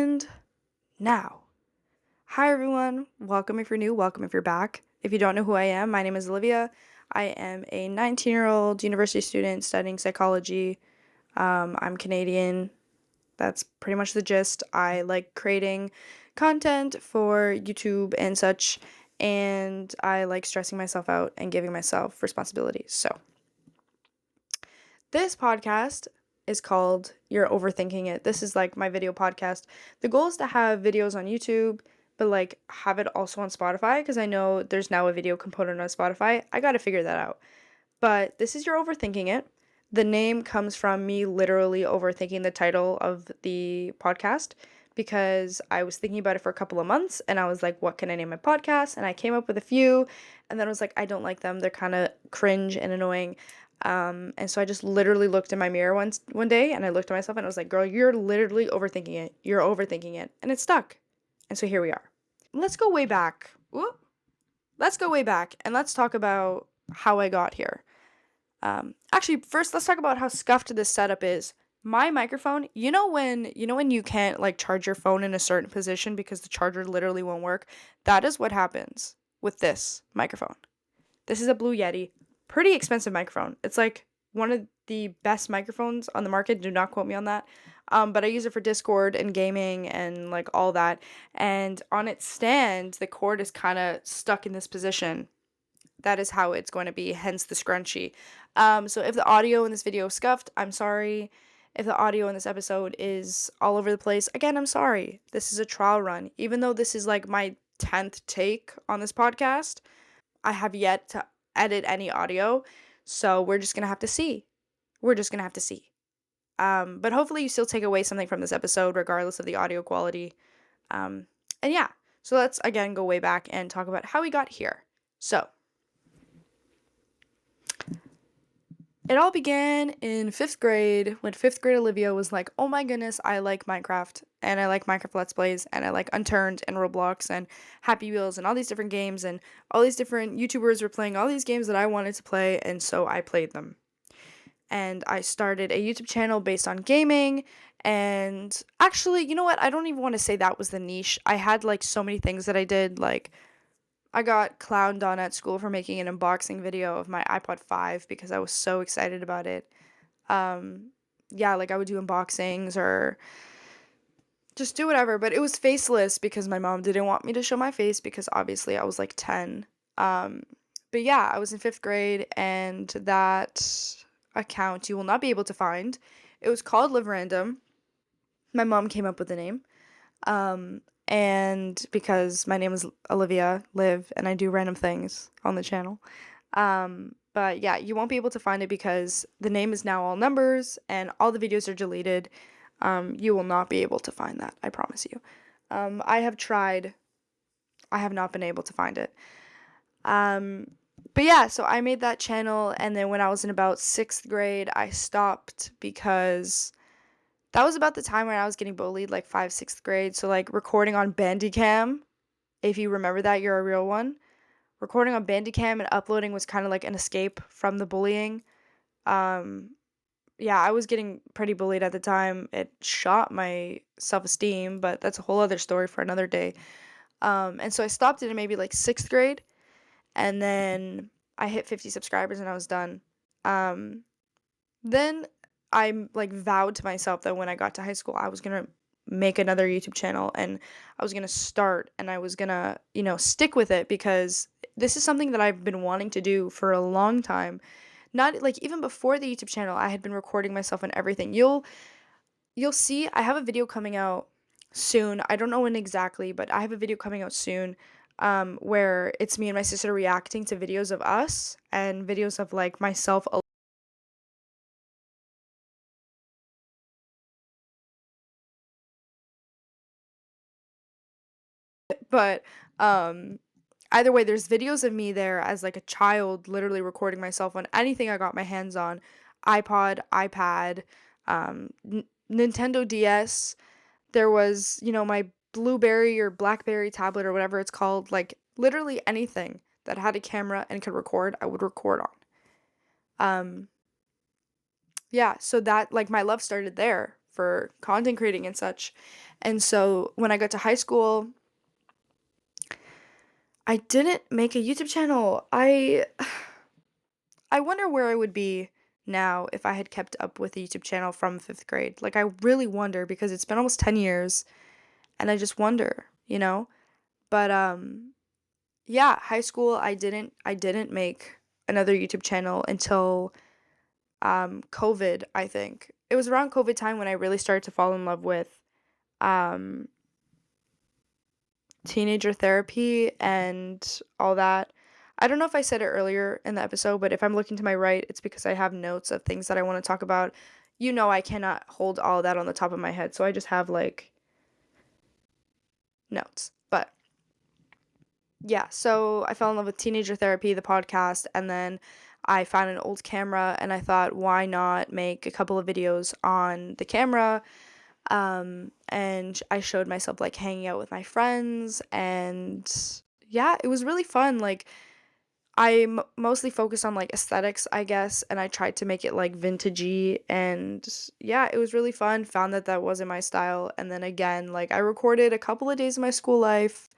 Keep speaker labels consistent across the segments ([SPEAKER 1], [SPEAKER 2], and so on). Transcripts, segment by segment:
[SPEAKER 1] And now, hi everyone. Welcome if you're new, welcome if you're back. If you don't know who I am, my name is Olivia. I am a 19-year-old university student studying psychology. I'm Canadian. That's pretty much the gist. I like creating content for YouTube and such, and I like stressing myself out and giving myself responsibilities. So, this podcast is called You're Overthinking It. This is like my video podcast. The goal is to have videos on YouTube, but like have it also on Spotify because I know there's now a video component on Spotify. I got to figure that out. But this is You're Overthinking It. The name comes from me literally overthinking the title of the podcast because I was thinking about it for a couple of months and I was like, what can I name my podcast? And I came up with a few and then I was like, I don't like them. They're kind of cringe and annoying. And so I just literally looked in my mirror one day and I looked at myself and I was like, girl, you're literally overthinking it. You're overthinking it. And it stuck. And so here we are. Let's go way back. Whoop. Let's go way back and let's talk about how I got here. Actually, first let's talk about how scuffed this setup is. My microphone, you know when you can't like charge your phone in a certain position because the charger literally won't work? That is what happens with this microphone. This is a Blue Yeti. Pretty expensive microphone. It's like one of the best microphones on the market. Do not quote me on that. But I use it for Discord and gaming and like all that. And on its stand, the cord is kind of stuck in this position. That is how it's going to be, hence the scrunchie. So if the audio in this video is scuffed, I'm sorry. If the audio in this episode is all over the place, again, I'm sorry. This is a trial run. Even though this is like my 10th take on this podcast, I have yet to edit any audio. So we're just going to have to see. We're just going to have to see. But hopefully you still take away something from this episode, regardless of the audio quality. And yeah, so let's again go way back and talk about how we got here. So, it all began in 5th grade when 5th grade Olivia was like, oh my goodness, I like Minecraft and I like Minecraft Let's Plays and I like Unturned and Roblox and Happy Wheels and all these different games and all these different YouTubers were playing all these games that I wanted to play, and so I played them. And I started a YouTube channel based on gaming, and actually, you know what? I don't even want to say that was the niche. I had like so many things that I did, like I got clowned on at school for making an unboxing video of my iPod 5 because I was so excited about it. Yeah, like I would do unboxings or just do whatever, but it was faceless because my mom didn't want me to show my face because obviously I was like 10. But yeah, I was in 5th grade and that account you will not be able to find. It was called Live Random. My mom came up with the name. And because my name is Olivia Live and I do random things on the channel. But yeah, you won't be able to find it because the name is now all numbers and all the videos are deleted. You will not be able to find that, I promise you. I have tried. I have not been able to find it. But yeah, so I made that channel, and then when I was in about 6th grade, I stopped because that was about the time when I was getting bullied, like 5th, 6th grade. So like recording on Bandicam, if you remember that, you're a real one. Recording on Bandicam and uploading was kind of like an escape from the bullying. Yeah, I was getting pretty bullied at the time. It shot my self-esteem, but that's a whole other story for another day. And so I stopped it in maybe like 6th grade, and then I hit 50 subscribers and I was done. Then I like vowed to myself that when I got to high school, I was gonna make another YouTube channel and I was gonna start and I was gonna, stick with it because this is something that I've been wanting to do for a long time. Not like even before the YouTube channel, I had been recording myself and everything. You'll see I have a video coming out soon. I don't know when exactly, but I have a video coming out soon where it's me and my sister reacting to videos of us and videos of like myself. But either way, there's videos of me there as like a child literally recording myself on anything I got my hands on. iPod, iPad, Nintendo DS. There was, my Blueberry or Blackberry tablet or whatever it's called, like literally anything that had a camera and could record, I would record on. Um yeah, so that like my love started there for content creating and such. And so when I got to high school, I didn't make a YouTube channel. I wonder where I would be now if I had kept up with the YouTube channel from 5th grade. Like, I really wonder because it's been almost 10 years and I just wonder, you know? But yeah, high school I didn't make another YouTube channel until COVID, I think. It was around COVID time when I really started to fall in love with um teenager therapy and all that. I don't know if I said it earlier in the episode, but if I'm looking to my right, it's because I have notes of things that I want to talk about. You know, I cannot hold all that on the top of my head, so I just have like notes. But yeah, so I fell in love with teenager therapy, the podcast, and then I found an old camera and I thought, why not make a couple of videos on the camera? And I showed myself like hanging out with my friends, and yeah, it was really fun. Like, mostly focused on like aesthetics, I guess, and I tried to make it like vintagey, and yeah, it was really fun. Found that that wasn't my style, and then again, like I recorded a couple of days of my school life,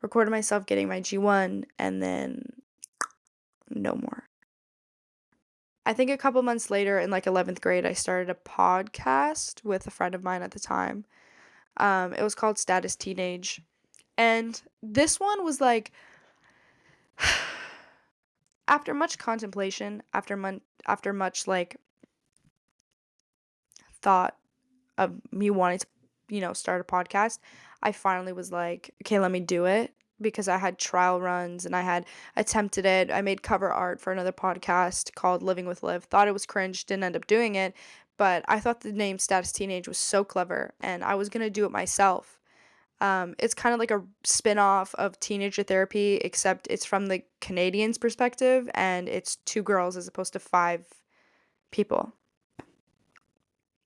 [SPEAKER 1] recorded myself getting my G1, and then no more. I think a couple months later in like 11th grade, I started a podcast with a friend of mine at the time. It was called Status Teenage. And this one was like, after much contemplation, after much like thought of me wanting to, start a podcast, I finally was like, okay, let me do it, because I had trial runs and I had attempted it. I made cover art for another podcast called Living with Liv. Thought it was cringe, didn't end up doing it, but I thought the name Status Teenage was so clever and I was going to do it myself. It's kind of like a spin-off of teenager therapy, except it's from the Canadians' perspective and it's 2 girls as opposed to 5 people.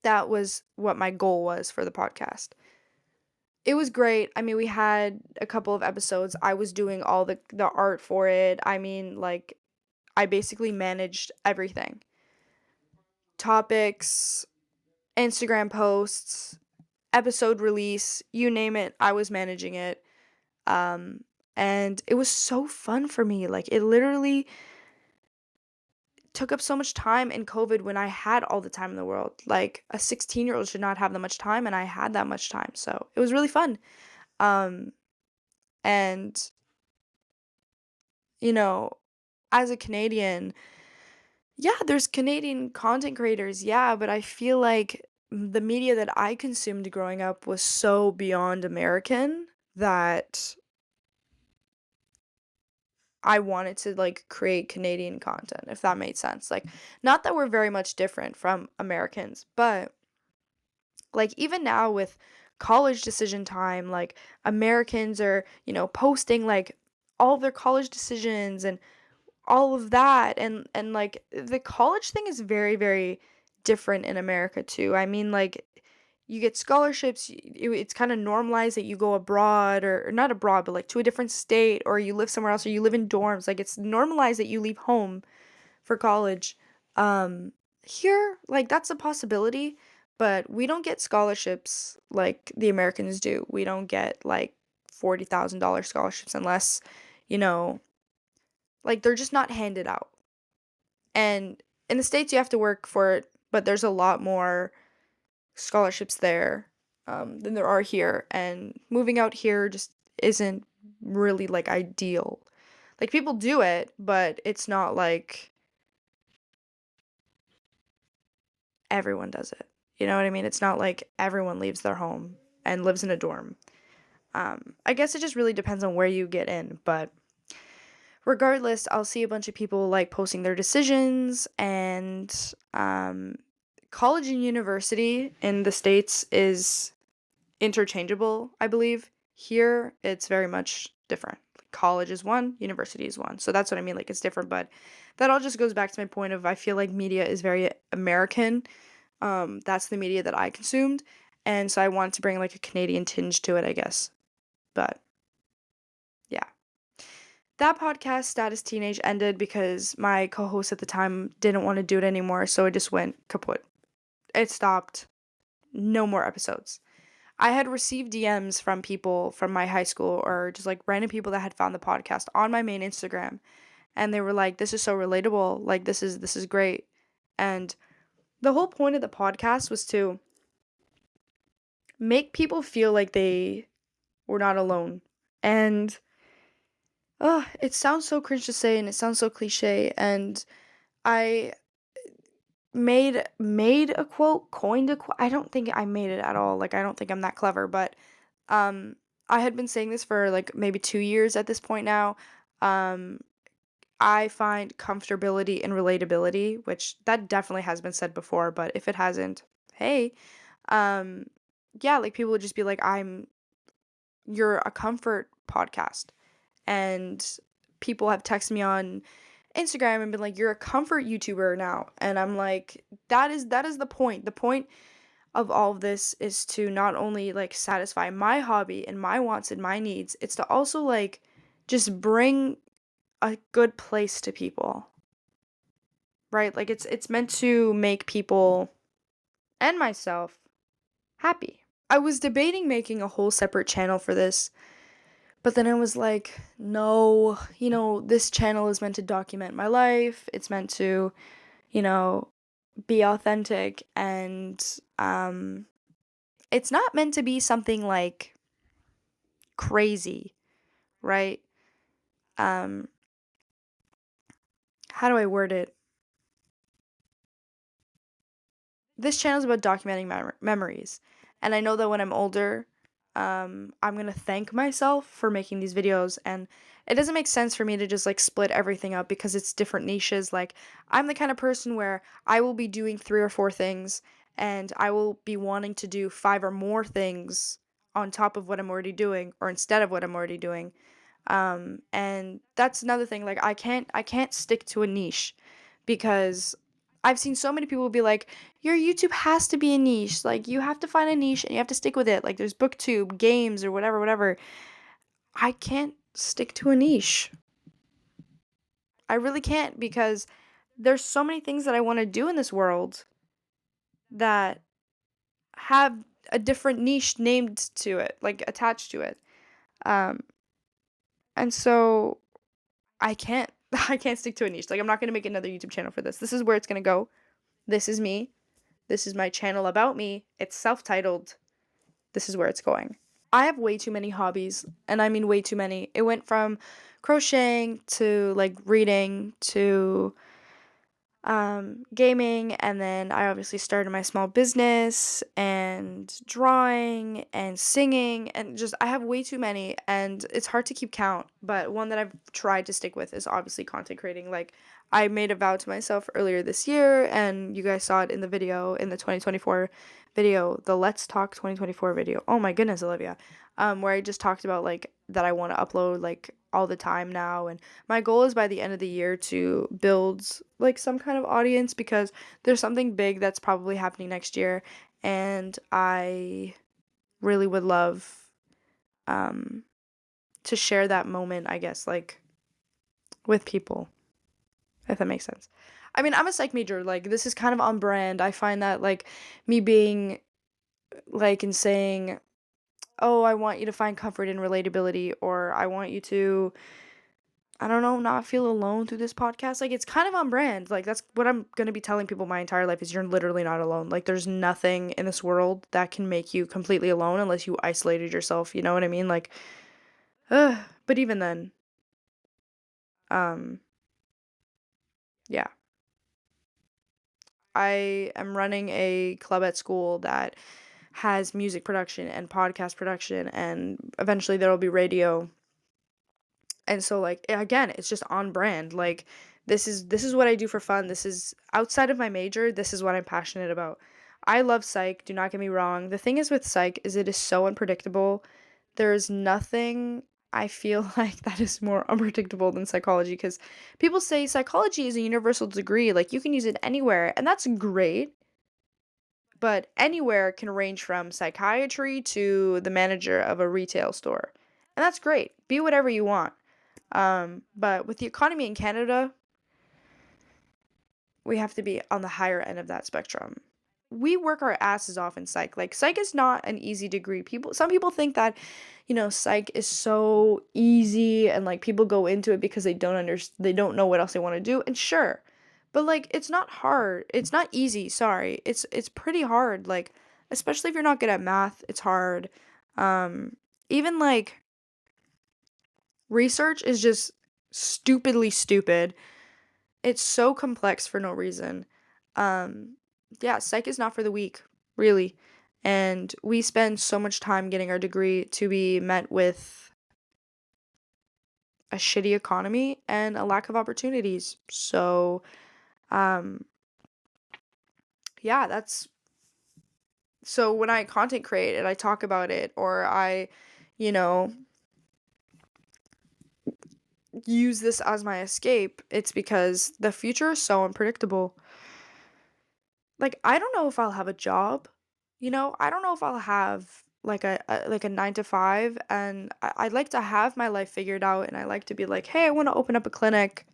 [SPEAKER 1] That was what my goal was for the podcast. It was great. I mean, we had a couple of episodes. I was doing all the art for it. I mean, like, I basically managed everything. Topics, Instagram posts, episode release, you name it, I was managing it. Um, and it was so fun for me. Like, it literally took up so much time in COVID when I had all the time in the world. Like, a 16-year-old should not have that much time, and I had that much time. So it was really fun. Um, and, you know, as a Canadian, yeah, there's Canadian content creators, yeah, but I feel like the media that I consumed growing up was so beyond American that I wanted to like create Canadian content, if that made sense. Like, not that we're very much different from Americans, but like even now with college decision time, like Americans are, posting like all of their college decisions and all of that, and like the college thing is very very different in America too. I mean, like, you get scholarships, it's kind of normalized that you go abroad, or not abroad, but like to a different state, or you live somewhere else, or you live in dorms. Like, it's normalized that you leave home for college. Um, Here, like, that's a possibility, but we don't get scholarships like the Americans do. We don't get like $40,000 scholarships unless, you know, like, they're just not handed out. And in the States, you have to work for it, but there's a lot more scholarships there than there are here. And moving out here just isn't really like ideal. Like, people do it, but it's not like everyone does it. You know what I mean? It's not like everyone leaves their home and lives in a dorm. I guess it just really depends on where you get in, but regardless, I'll see a bunch of people like posting their decisions, and college and university in the States is interchangeable, I believe. Here, it's very much different. College is one, university is one. So that's what I mean. Like, it's different, but that all just goes back to my point of I feel like media is very American. That's the media that I consumed. And so I wanted to bring like a Canadian tinge to it, I guess. But yeah. That podcast, Status Teenage, ended because my co host at the time didn't want to do it anymore. So it just went kaput. It stopped. No more episodes. I had received DMs from people from my high school or just like random people that had found the podcast on my main Instagram, and they were like, "This is so relatable. Like this is great." And the whole point of the podcast was to make people feel like they were not alone. And it sounds so cringe to say and it sounds so cliche, and I made a quote, coined a quote. I don't think I made it at all. Like I don't think I'm that clever, but um I had been saying this for like maybe 2 years at this point now. Um I find comfortability in relatability, which that definitely has been said before, but if it hasn't, hey, um yeah, like people would just be like, you're a comfort podcast. And people have texted me on Instagram and been like, you're a comfort YouTuber now. And I'm like, that is the point. The point of all of this is to not only like satisfy my hobby and my wants and my needs, it's to also like just bring a good place to people. Right? Like it's meant to make people and myself happy. I was debating making a whole separate channel for this, but then I was like, no, this channel is meant to document my life. It's meant to, you know, be authentic, and it's not meant to be something like crazy, right? Um how do I word it? This channel is about documenting memories. And I know that when I'm older, I'm going to thank myself for making these videos. And it doesn't make sense for me to just like split everything up because it's different niches. Like, I'm the kind of person where I will be doing 3 or 4 things and I will be wanting to do 5 or more things on top of what I'm already doing or instead of what I'm already doing. And that's another thing. Like, I can't stick to a niche because I've seen so many people be like, your YouTube has to be a niche. Like, you have to find a niche and you have to stick with it. Like, there's booktube, games, or whatever, whatever. I can't stick to a niche. I really can't because there's so many things that I want to do in this world that have a different niche named to it, like attached to it. Um, and so I can't, I can't stick to a niche. Like, I'm not going to make another YouTube channel for this. This is where it's going to go. This is me. This is my channel about me. It's self-titled. This is where it's going. I have way too many hobbies, and I mean way too many. It went from crocheting to like reading to gaming, and then I obviously started my small business and drawing and singing, and just I have way too many, and it's hard to keep count. But one that I've tried to stick with is obviously content creating. Like, I made a vow to myself earlier this year, and you guys saw it in the video, in the 2024 video, the Let's Talk 2024 video. Oh my goodness, Olivia. Where I just talked about like that I want to upload like all the time now, and my goal is by the end of the year to build like some kind of audience because there's something big that's probably happening next year, and I really would love um to share that moment, I guess, like with people, if that makes sense. I mean, I'm a psych major, like this is kind of on brand. I find that like me being like and saying, "Oh, I want you to find comfort in relatability," or "I want you to, I don't know, not feel alone through this podcast." Like, it's kind of on brand. Like, that's what I'm going to be telling people my entire life is you're literally not alone. Like, there's nothing in this world that can make you completely alone unless you isolated yourself. You know what I mean? Like, but even then, um, yeah. I am running a club at school that has music production and podcast production, and eventually there will be radio. And so like again, it's just on brand. Like, this is what I do for fun. This is outside of my major. This is what I'm passionate about. I love psych, do not get me wrong. The thing is with psych is it is so unpredictable. There's nothing I feel like that is more unpredictable than psychology, because people say psychology is a universal degree, like you can use it anywhere, and that's great, but anywhere can range from psychiatry to the manager of a retail store. And that's great. Be whatever you want. But with the economy in Canada, we have to be on the higher end of that spectrum. we work our asses off in psych. Like psych is not an easy degree. Some people think that, psych is so easy and like people go into it because they don't know what else they want to do. And sure. But like it's not hard. It's not easy, sorry. It's pretty hard. Like especially if you're not good at math, it's hard. Um Even like research is just stupidly stupid. It's so complex for no reason. Um, yeah, psych is not for the weak, really. And we spend so much time getting our degree to be met with a shitty economy and a lack of opportunities. So, um, yeah, that's so when I content create and I talk about it or you know, use this as my escape, it's because the future is so unpredictable. Like, I don't know if I'll have a job, I don't know if I'll have like a 9 to 5, and I'd like to have my life figured out, and I like to be like, "Hey, I wanna open up a clinic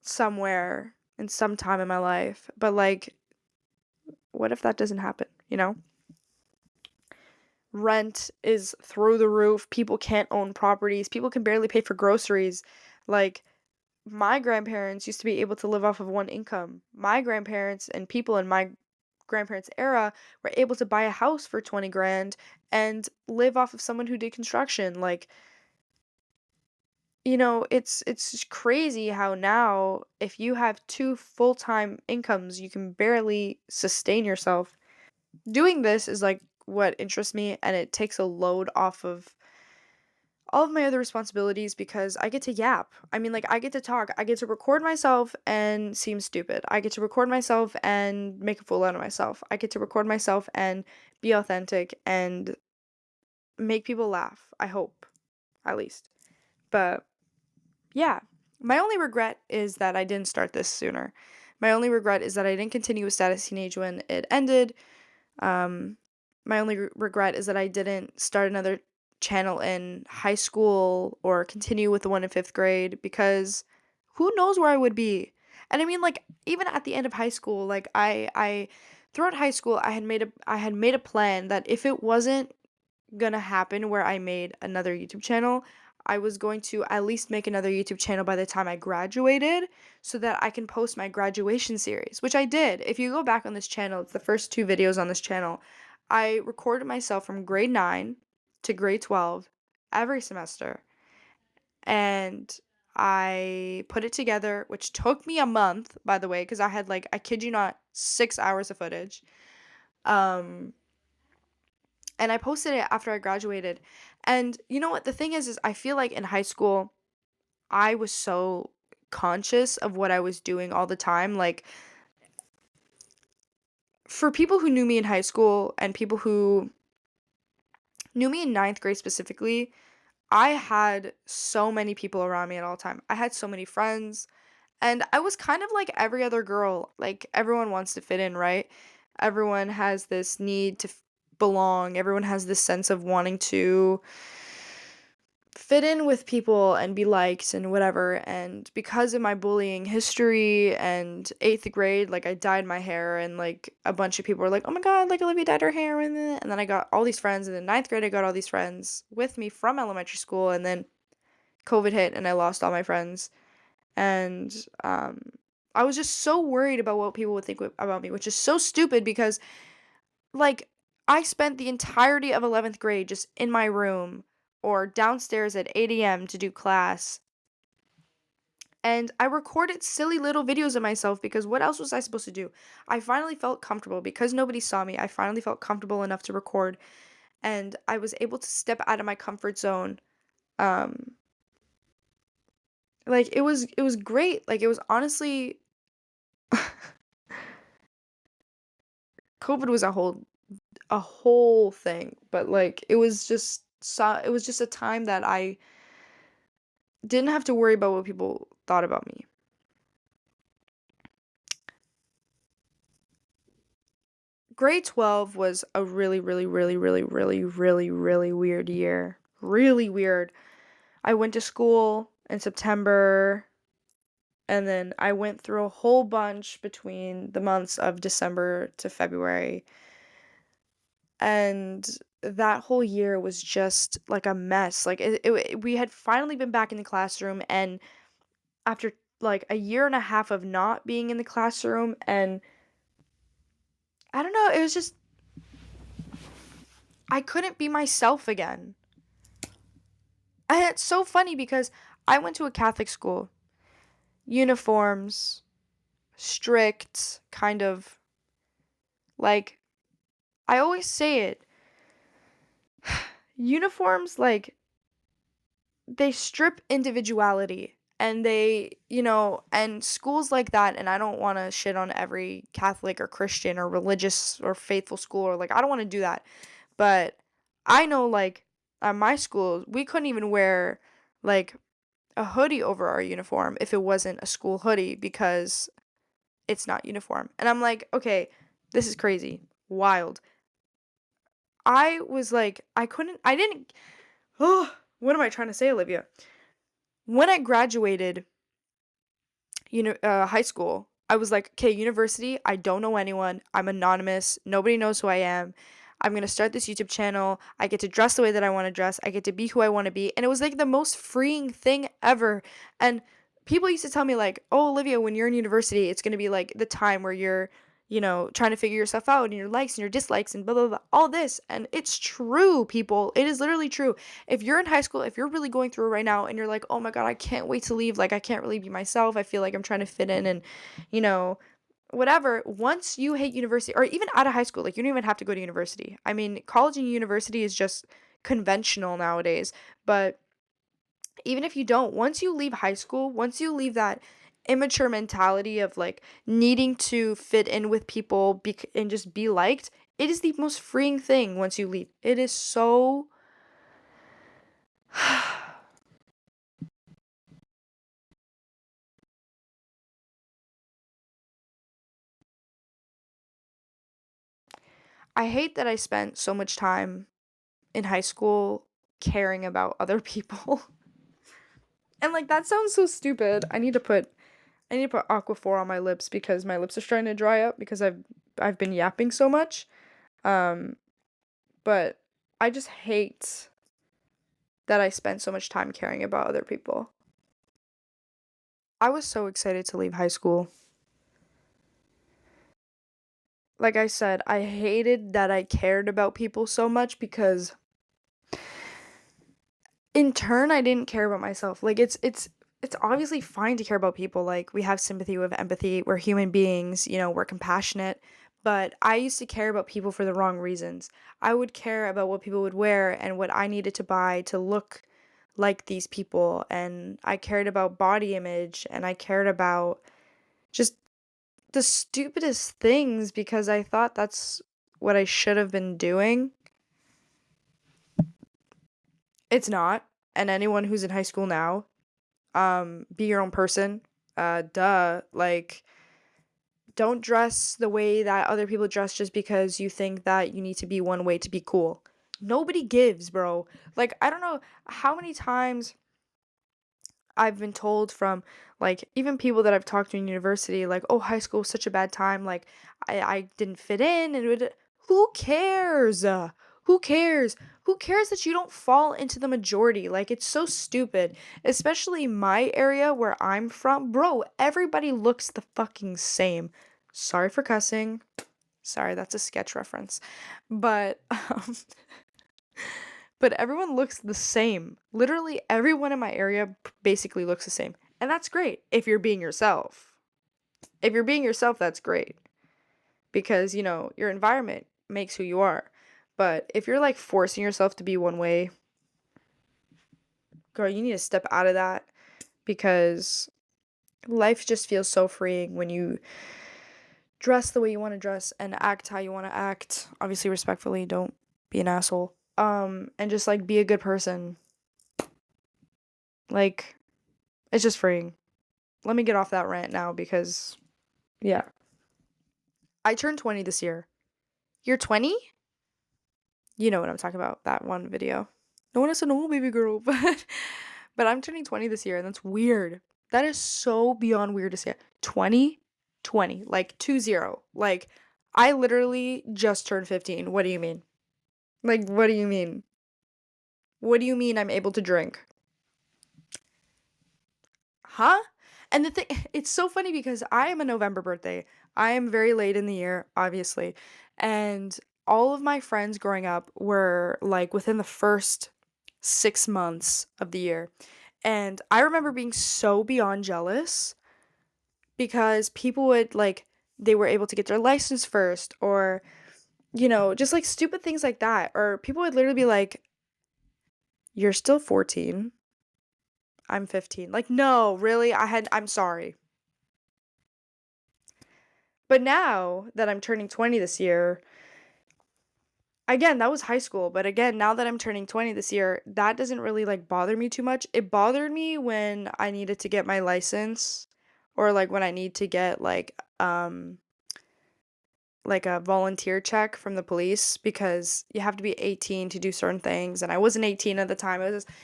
[SPEAKER 1] somewhere in some time in my life." But, like, what if that doesn't happen, you know? Rent is through the roof, people can't own properties, people can barely pay for groceries. Like, my grandparents used to be able to live off of one income. My grandparents and people in my grandparents' era were able to buy a house for 20 grand and live off of someone who did construction. Like, it's crazy how now if you have two full-time incomes, you can barely sustain yourself. Doing this is like what interests me, and it takes a load off of all of my other responsibilities because I get to yap. I mean, like, I get to talk. I get to record myself and seem stupid. I get to record myself and make a fool out of myself. I get to record myself and be authentic and make people laugh. I hope, at least. But yeah, my only regret is that I didn't start this sooner. My only regret is that I didn't continue with Status Teenage when it ended. Um, my only regret is that I didn't start another channel in high school or continue with the one in fifth grade because who knows where I would be. And I mean, like, even at the end of high school, like throughout high school, I had made a plan that if it wasn't gonna happen where I made another YouTube channel, I was going to at least make another YouTube channel by the time I graduated so that I can post my graduation series, which I did. If you go back on this channel, it's the first two videos on this channel. I recorded myself from grade 9 to grade 12 every semester, and I put it together, which took me a month, by the way, because I had, like, I kid you not, 6 hours of footage. Um, and I posted it after I graduated. And you know what? The thing is I feel like in high school, I was so conscious of what I was doing all the time. Like, for people who knew me in high school and people who knew me in ninth grade specifically, I had so many people around me at all time. I had so many friends, and I was kind of like every other girl. Like, everyone wants to fit in, right? Everyone has this need to belong. Everyone has this sense of wanting to fit in with people and be liked and whatever. And because of my bullying history and eighth grade, like, I dyed my hair, and like a bunch of people were like, "Oh my god, like Olivia dyed her hair," and then I got all these friends. And then ninth grade, I got all these friends with me from elementary school, and then COVID hit and I lost all my friends. And I was just so worried about what people would think about me, which is so stupid because, like, I spent the entirety of 11th grade just in my room or downstairs at 8 a.m. to do class. And I recorded silly little videos of myself because what else was I supposed to do? I finally felt comfortable because nobody saw me. I finally felt comfortable enough to record, and I was able to step out of my comfort zone. Um like, it was great. Like, it was honestly COVID was a whole thing, but like it was just a time that I didn't have to worry about what people thought about me. Grade 12 was a really, really, really, really, really, really, really weird year. Really weird. I went to school in September. And then I went through a whole bunch between the months of December to February. And that whole year was just like a mess. Like we had finally been back in the classroom, and after like a year and a half of not being in the classroom, and I don't know, it was just I couldn't be myself again. And it's so funny because I went to a Catholic school. Uniforms, strict, kind of like I always say it. Uniforms like they strip individuality, and and schools like that, and I don't want to shit on every Catholic or Christian or religious or faithful school, or like I don't want to do that. But I know, like, at my school, we couldn't even wear like a hoodie over our uniform if it wasn't a school hoodie because it's not uniform. And I'm like, okay, this is crazy. Wild. I was like, I didn't, oh, what am I trying to say, Olivia? When I graduated, high school, I was like, okay, university, I don't know anyone. I'm anonymous. Nobody knows who I am. I'm going to start this YouTube channel. I get to dress the way that I want to dress. I get to be who I want to be. And it was like the most freeing thing ever. And people used to tell me, like, oh, Olivia, when you're in university, it's going to be like the time where you're, trying to figure yourself out and your likes and your dislikes and blah, blah, blah, all this. And it's true, people. It is literally true. If you're in high school, if you're really going through it right now and you're like, oh my God, I can't wait to leave. Like, I can't really be myself. I feel like I'm trying to fit in and, you know, whatever. Once you hate university, or even out of high school, like, you don't even have to go to university. I mean, college and university is just conventional nowadays. But even if you don't, once you leave high school, once you leave that immature mentality of like needing to fit in with people and just be liked, it is the most freeing thing once you leave. It is so. I hate that I spent so much time in high school caring about other people. And like that sounds so stupid. I need to put Aquaphor on my lips because my lips are starting to dry up because I've been yapping so much. Um but I just hate that I spent so much time caring about other people. I was so excited to leave high school. Like I said, I hated that I cared about people so much because in turn I didn't care about myself. Like it's obviously fine to care about people. Like we have sympathy, we have empathy, we're human beings, we're compassionate. But I used to care about people for the wrong reasons. I would care about what people would wear and what I needed to buy to look like these people, and I cared about body image, and I cared about just the stupidest things because I thought that's what I should have been doing. It's not. And anyone who's in high school now, be your own person. Duh. Like, don't dress the way that other people dress just because you think that you need to be one way to be cool. Nobody gives, bro. Like, I don't know how many times I've been told from like even people that I've talked to in university, like, oh, high school was such a bad time. Like, I didn't fit in, and who cares? Who cares? Who cares that you don't fall into the majority? Like, it's so stupid. Especially my area where I'm from. Bro, everybody looks the fucking same. Sorry for cussing. Sorry, that's a sketch reference. But but everyone looks the same. Literally everyone in my area basically looks the same. And that's great if you're being yourself. If you're being yourself, that's great. Because, your environment makes who you are. But if you're like forcing yourself to be one way, girl, you need to step out of that because life just feels so freeing when you dress the way you want to dress and act how you want to act. Obviously respectfully, don't be an asshole. And just like be a good person. Like, it's just freeing. Let me get off that rant now because, yeah. I turned 20 this year. You're 20? You know what I'm talking about, that one video. No one has to know, baby girl, but I'm turning 20 this year, and that's weird. That is so beyond weird to say. 20? 20. Like 20. Like, I literally just turned 15. What do you mean? Like, what do you mean? What do you mean I'm able to drink? Huh? And the thing, it's so funny because I am a November birthday. I am very late in the year, obviously. And all of my friends growing up were like within the first 6 months of the year. And I remember being so beyond jealous because people would like, they were able to get their license first, or, just like stupid things like that. Or people would literally be like, "You're still 14. I'm 15." Like, no, really? I'm sorry. But now that I'm turning 20 this year, again, that was high school, but again, now that I'm turning 20 this year, that doesn't really like bother me too much. It bothered me when I needed to get my license, or like when I need to get like a volunteer check from the police, because you have to be 18 to do certain things, and I wasn't 18 at the time. It was just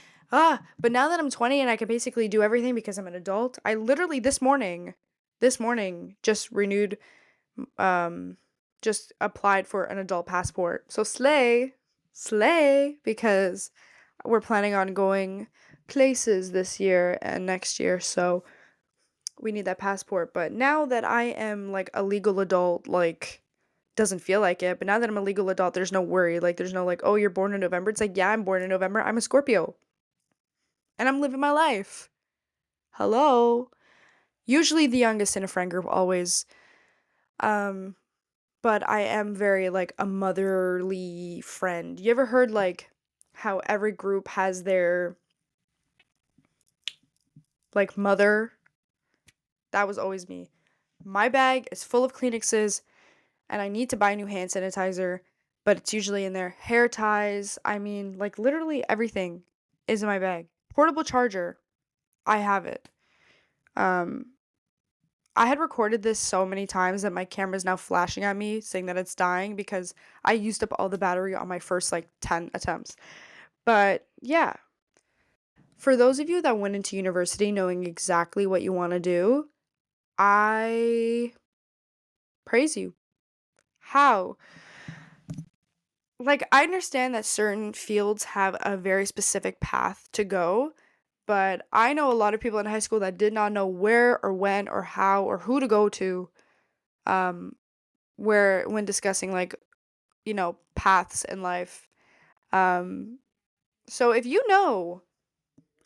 [SPEAKER 1] but now that I'm 20 and I can basically do everything because I'm an adult, I literally this morning just renewed just applied for an adult passport. So slay, because we're planning on going places this year and next year. So we need that passport. But now that I am like a legal adult, like, doesn't feel like it, but now that I'm a legal adult, there's no worry. Like, there's no like, "Oh, you're born in November." It's like, yeah, I'm born in November. I'm a Scorpio and I'm living my life. Hello. Usually the youngest in a friend group always. Um but I am very like a motherly friend. You ever heard like how every group has their like mother? That was always me. My bag is full of Kleenexes and I need to buy new hand sanitizer, but it's usually in there. Hair ties, I mean, like literally everything is in my bag. Portable charger, I have it. Um I had recorded this so many times that my camera's now flashing at me saying that it's dying because I used up all the battery on my first like 10 attempts. But yeah, for those of you that went into university knowing exactly what you want to do, I praise you. How? Like, I understand that certain fields have a very specific path to go, but I know a lot of people in high school that did not know where or when or how or who to go to, um, where when discussing like, paths in life. Um, so if you know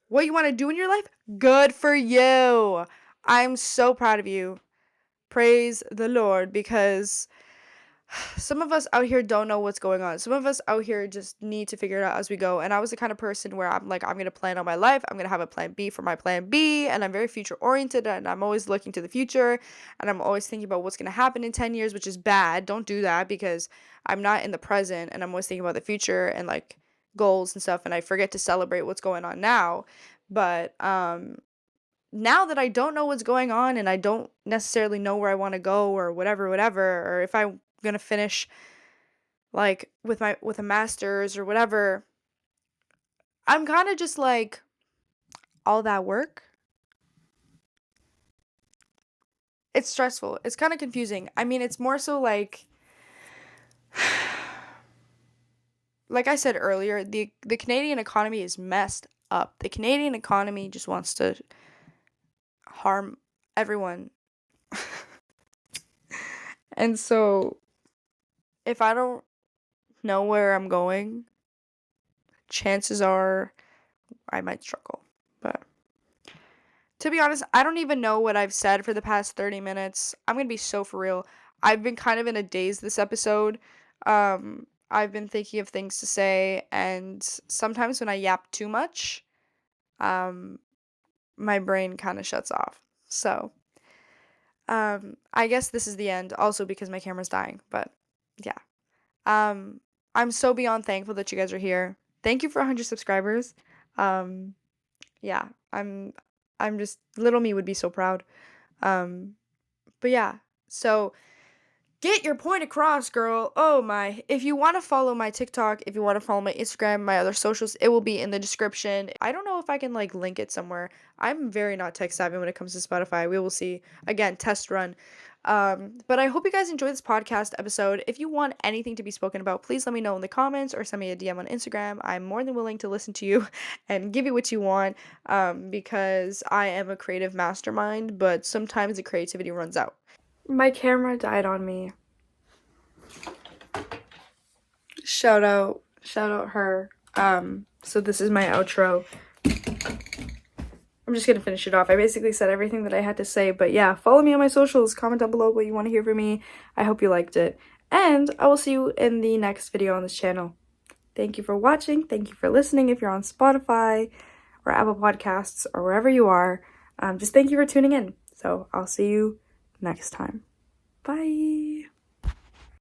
[SPEAKER 1] what you want to do in your life, good for you. I'm so proud of you. Praise the Lord, because some of us out here don't know what's going on. Some of us out here just need to figure it out as we go. And I was the kind of person where I'm like, I'm going to plan on my life. I'm going to have a plan B for my plan B. And I'm very future oriented and I'm always looking to the future. And I'm always thinking about what's going to happen in 10 years, which is bad. Don't do that, because I'm not in the present and I'm always thinking about the future and like goals and stuff. And I forget to celebrate what's going on now. But, now that I don't know what's going on and I don't necessarily know where I want to go or whatever, or if I'm gonna finish like with a master's or whatever, I'm kind of just like, all that work. It's stressful. It's kind of confusing. I mean, it's more so like I said earlier, the Canadian economy is messed up. The Canadian economy just wants to harm everyone. And so if I don't know where I'm going, chances are I might struggle. But to be honest, I don't even know what I've said for the past 30 minutes. I'm going to be so for real. I've been kind of in a daze this episode. I've been thinking of things to say, and sometimes when I yap too much, um, my brain kind of shuts off. So, I guess this is the end, also because my camera's dying, but yeah. Um, I'm so beyond thankful that you guys are here. Thank you for 100 subscribers. Um, yeah, I'm just little me would be so proud. Um, but yeah. So Get your point across, girl. Oh my. If you want to follow my TikTok, if you want to follow my Instagram, my other socials, it will be in the description. I don't know if I can like link it somewhere. I'm very not tech savvy when it comes to Spotify. We will see. Again, test run. But I hope you guys enjoyed this podcast episode. If you want anything to be spoken about, please let me know in the comments or send me a DM on Instagram. I'm more than willing to listen to you and give you what you want, because I am a creative mastermind, but sometimes the creativity runs out. My camera died on me. Shout out her. So this is my outro. I'm just gonna finish it off. I basically said everything that I had to say, but yeah, follow me on my socials, comment down below what you want to hear from me. I hope you liked it, and I will see you in the next video on this channel. Thank you for watching. Thank you for listening. If you're on Spotify or Apple Podcasts or wherever you are, just thank you for tuning in. So I'll see you next time. Bye.